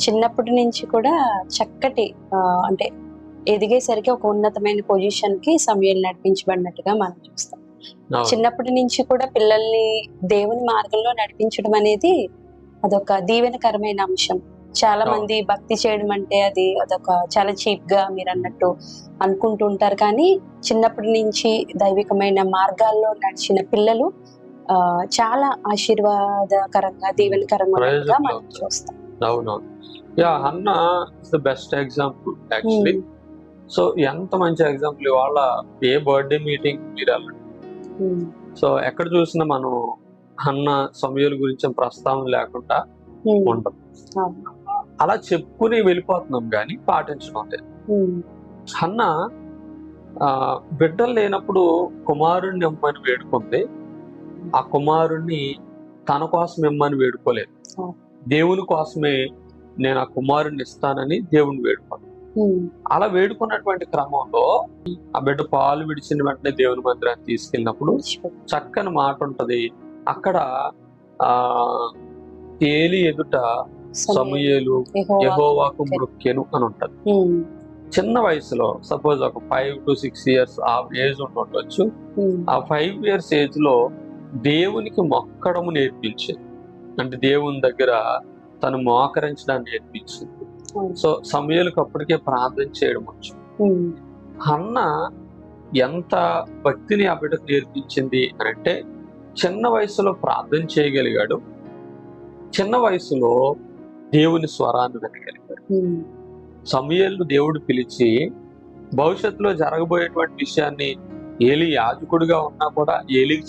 చిన్నప్పటి నుంచి కూడా చక్కటి అంటే ఎదిగేసరికి ఒక ఉన్నతమైన పొజిషన్ కి సమయాలు నడిపించబడినట్టుగా మనం చూస్తాం. చిన్నప్పటి నుంచి కూడా పిల్లల్ని దేవుని మార్గంలో నడిపించడం అనేది అదొక దీవెనకరమైన అంశం. చాలా మంది భక్తి చేయడం అంటే అదొక చాలా చీప్ గా మీరు అన్నట్టు అనుకుంటూ ఉంటారు. కానీ చిన్నప్పటి నుంచి దైవికమైన మార్గాల్లో నడిచిన పిల్లలు చాలా ఆశీర్వాదకరంగా దీవెనకరంగా మనం చూస్తాం. అవునవును. Yeah, Hannah is the best example actually. So ఎంత మంచి ఎగ్జాంపుల్. వాళ్ళ ఏ బర్త్డే మీటింగ్ మీరు వెళ్ళండి, సో ఎక్కడ చూసినా మనం హన్నా సమయాల గురించి ప్రస్తావన లేకుండా ఉండదు. అలా చెప్పుకుని వెళ్ళిపోతున్నాం కానీ పాటించడం లేదు. హన్నా బిడ్డలు లేనప్పుడు కుమారుణ్ణి ఇమ్మని వేడుకుంది. ఆ కుమారుణ్ణి తన కోసం ఇమ్మని వేడుకోలేదు. దేవుని కోసమే నేను ఆ కుమారుణ్ణి ఇస్తానని దేవుని వేడుకున్నాను. అలా వేడుకున్నటువంటి క్రమంలో ఆ బిడ్డ పాలు విడిచిన వెంటనే దేవుని మందిరాన్ని తీసుకెళ్ళినప్పుడు చక్కని మాట ఉంటది. అక్కడ ఏలి ఎదుట సమూయేలు యెహోవాకు మ్రొక్కెను అని ఉంటది. చిన్న వయసులో సపోజ్ ఒక 5 to 6 years ఆ ఏజ్ ఉండొచ్చు. ఆ 5 years ఏజ్ లో దేవునికి మొక్కడము నేర్పించింది. అంటే దేవుని దగ్గర తను మోకరించడాన్ని నేర్పించింది. సో సమూయేలుకు అప్పటికే ప్రార్థన చేయడం వచ్చు. హన్నా ఎంత భక్తిని ఆ బిడ్డకు నేర్పించింది అని అంటే, చిన్న వయసులో ప్రార్థన చేయగలిగాడు, చిన్న వయసులో దేవుని స్వరాన్ని వినగలిగాడు. సమూయేలును దేవుడు పిలిచి భవిష్యత్తులో జరగబోయేటువంటి విషయాన్ని ఏలి యాజకుడిగా ఉన్నా కూడా ఏలికి